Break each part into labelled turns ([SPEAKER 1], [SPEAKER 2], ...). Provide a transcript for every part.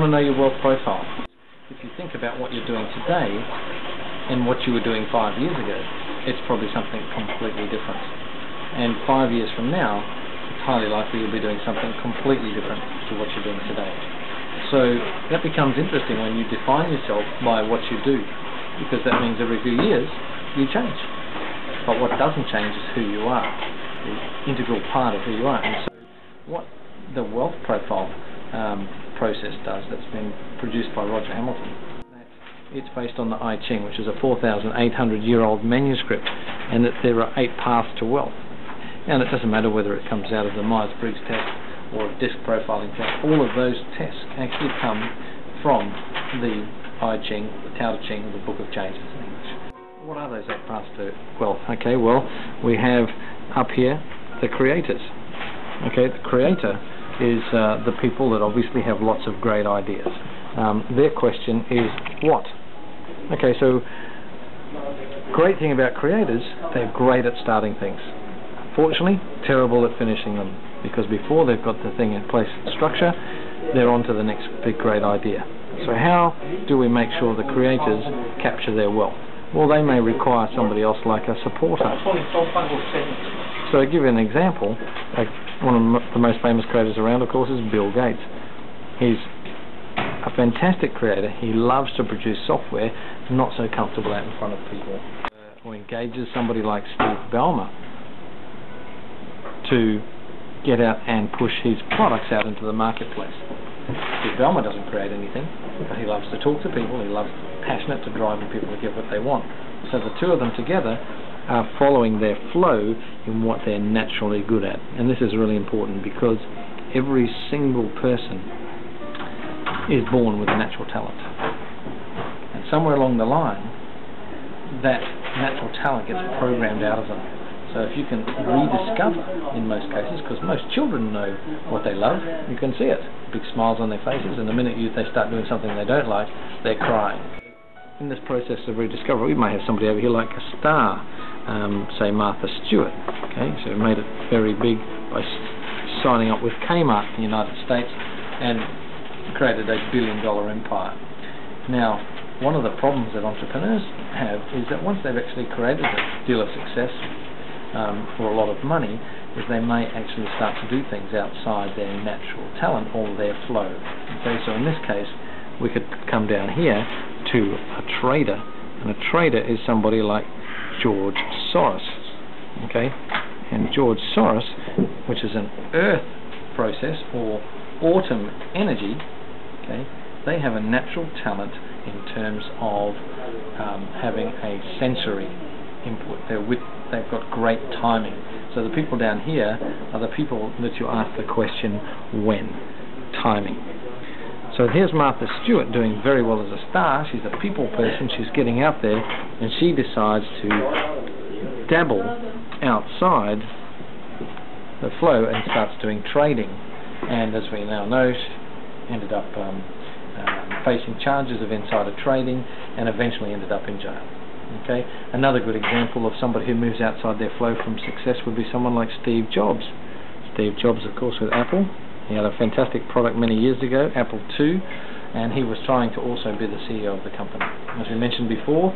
[SPEAKER 1] to know your wealth profile. If you think about what you're doing today and what you were doing 5 years ago, it's probably something completely different. And 5 years from now, it's highly likely you'll be doing something completely different to what you're doing today. So that becomes interesting when you define yourself by what you do, because that means every few years you change. But what doesn't change is who you are, the integral part of who you are. And so what the wealth profile process does, that's been produced by Roger Hamilton, it's based on the Ching, which is a 4,800-year-old manuscript, and that there are 8 paths to wealth. And it doesn't matter whether it comes out of the Myers-Briggs test or a disc profiling test. All of those tests actually come from the Ching, the Tao Te Ching, the Book of Changes in English. What are those 8 paths to wealth? Okay, well, we have up here the creators. Okay, the creator is the people that obviously have lots of great ideas. Their question is what? Okay, so great thing about creators, they're great at starting things. Fortunately, terrible at finishing them, because before they've got the thing in place, structure, they're on to the next big great idea. So how do we make sure the creators capture their wealth? Well, they may require somebody else like a supporter. So to give you an example, one of the most famous creators around, of course, is Bill Gates. He's a fantastic creator. He loves to produce software, not so comfortable out in front of people. Or engages somebody like Steve Ballmer to get out and push his products out into the marketplace. Steve Ballmer doesn't create anything, but he loves to talk to people. He loves passionate to driving people to get what they want. So the two of them together are following their flow in what they're naturally good at. And this is really important, because every single person is born with a natural talent. And somewhere along the line, that natural talent gets programmed out of them. So if you can rediscover, in most cases, because most children know what they love, you can see it. Big smiles on their faces, and the minute they start doing something they don't like, they're crying. In this process of rediscovery, we may have somebody over here like a star, say Martha Stewart. Okay, so made it very big by signing up with Kmart in the United States and created a billion-dollar empire. Now, one of the problems that entrepreneurs have is that once they've actually created a deal of success or a lot of money, is they may actually start to do things outside their natural talent or their flow. Okay, so in this case, we could come down here to a trader, and a trader is somebody like George Soros. Okay, and George Soros, which is an earth process or autumn energy, okay, they have a natural talent in terms of having a sensory input. They've got great timing. So the people down here are the people that you ask the question when, timing. So here's Martha Stewart doing very well as a star. She's a people person. She's getting out there, and she decides to dabble outside the flow and starts doing trading. And as we now know, she ended up facing charges of insider trading and eventually ended up in jail. Okay, another good example of somebody who moves outside their flow from success would be someone like Steve Jobs. Steve Jobs, of course, with Apple. He had a fantastic product many years ago, Apple II, and he was trying to also be the CEO of the company. As we mentioned before,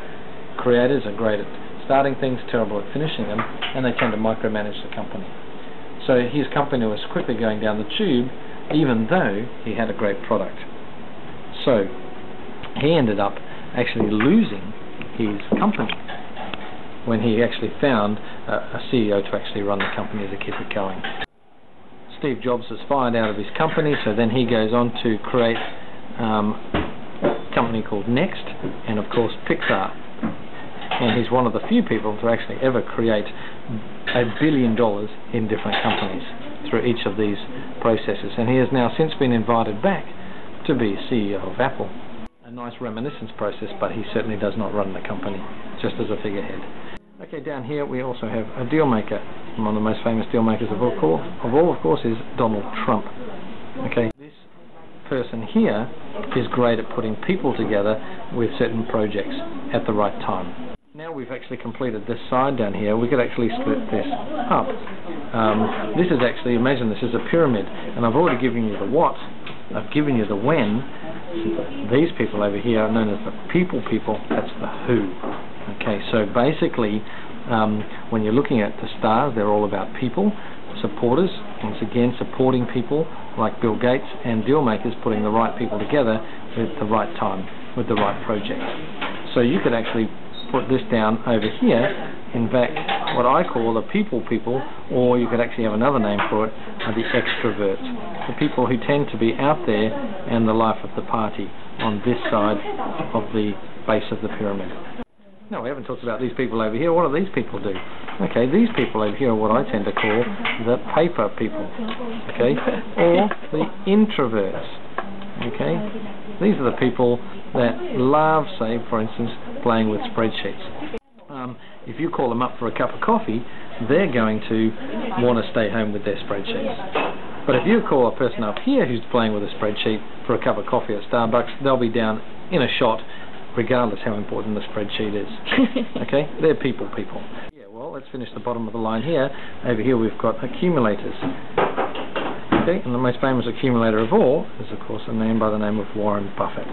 [SPEAKER 1] creators are great at starting things, terrible at finishing them, and they tend to micromanage the company. So his company was quickly going down the tube, even though he had a great product. So he ended up actually losing his company when he actually found a CEO to actually run the company to keep it going. Steve Jobs was fired out of his company, so then he goes on to create a company called Next, and of course Pixar. And he's one of the few people to actually ever create $1 billion in different companies through each of these processes. And he has now since been invited back to be CEO of Apple. A nice reminiscence process, but he certainly does not run the company, just as a figurehead. Okay, down here we also have a deal maker. One of the most famous deal makers of all, of course, is Donald Trump. Okay, this person here is great at putting people together with certain projects at the right time. Now we've actually completed this side down here, we could actually split this up. This is actually, imagine this is a pyramid, and I've already given you the what, I've given you the when, These people over here are known as the people. That's the who. Okay, so basically, when you're looking at the stars, they're all about people, supporters, once again supporting people like Bill Gates, and deal makers putting the right people together with the right time, with the right project. So you could actually put this down over here, in fact, what I call the people, or you could actually have another name for it, are the extroverts, the people who tend to be out there and the life of the party on this side of the base of the pyramid. No, we haven't talked about these people over here. What do these people do? Okay, these people over here are what I tend to call the paper people, okay, or the introverts, okay. These are the people that love, say, for instance, playing with spreadsheets. If you call them up for a cup of coffee, they're going to want to stay home with their spreadsheets. But if you call a person up here who's playing with a spreadsheet for a cup of coffee at Starbucks, they'll be down in a shot, regardless how important the spreadsheet is. Okay? They're people. Yeah, well, let's finish the bottom of the line here. Over here we've got accumulators. Okay, and the most famous accumulator of all is, of course, a name by the name of Warren Buffett.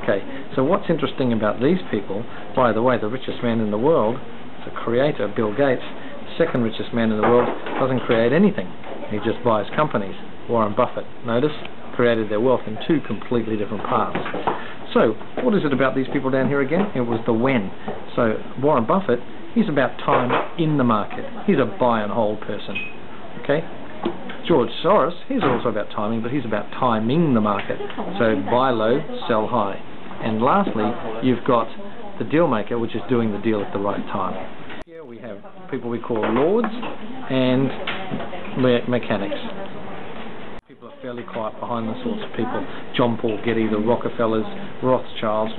[SPEAKER 1] Okay, so what's interesting about these people, by the way, the richest man in the world, the creator, Bill Gates, the second richest man in the world, doesn't create anything. He just buys companies. Warren Buffett, notice, created their wealth in two completely different paths. So, what is it about these people down here again? It was the when. So, Warren Buffett, he's about time in the market. He's a buy and hold person. Okay? George Soros, he's also about timing, but he's about timing the market. So, buy low, sell high. And lastly, you've got the deal maker, which is doing the deal at the right time. Here we have people we call lords and mechanics. People are fairly quiet behind the sorts of people. John Paul Getty, the Rockefellers, Rothschilds,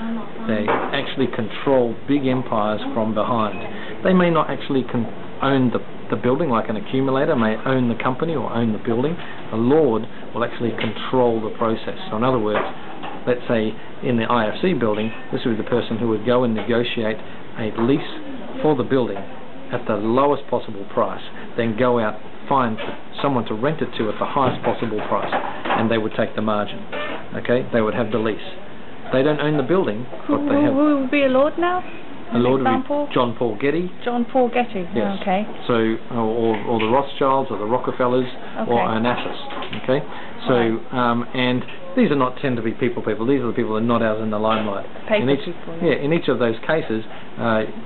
[SPEAKER 1] they actually control big empires from behind. They may not actually own the building, like an accumulator may own the company or own the building. A lord will actually control the process. So in other words, let's say in the IFC building, this would be the person who would go and negotiate a lease for the building at the lowest possible price, then go out, find someone to rent it to at the highest possible price, and they would take the margin. Okay, they would have the lease. They don't own the building, but they have.
[SPEAKER 2] Who would be a lord now?
[SPEAKER 1] A lord would be John Paul Getty.
[SPEAKER 2] John Paul Getty.
[SPEAKER 1] Yes.
[SPEAKER 2] Okay.
[SPEAKER 1] So, or the Rothschilds, or the Rockefellers,
[SPEAKER 2] okay.
[SPEAKER 1] or Onassis. Okay. So, and these are not tend to be people. These are the people that are not out in the limelight.
[SPEAKER 2] Paper people.
[SPEAKER 1] Yeah. In each of those cases,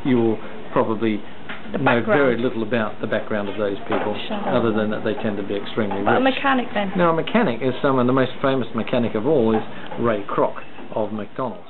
[SPEAKER 1] you will probably know very little about the background of those people, other than that they tend to be extremely rich.
[SPEAKER 2] A mechanic then?
[SPEAKER 1] Now, a mechanic is someone, the most famous mechanic of all is Ray Kroc of McDonald's.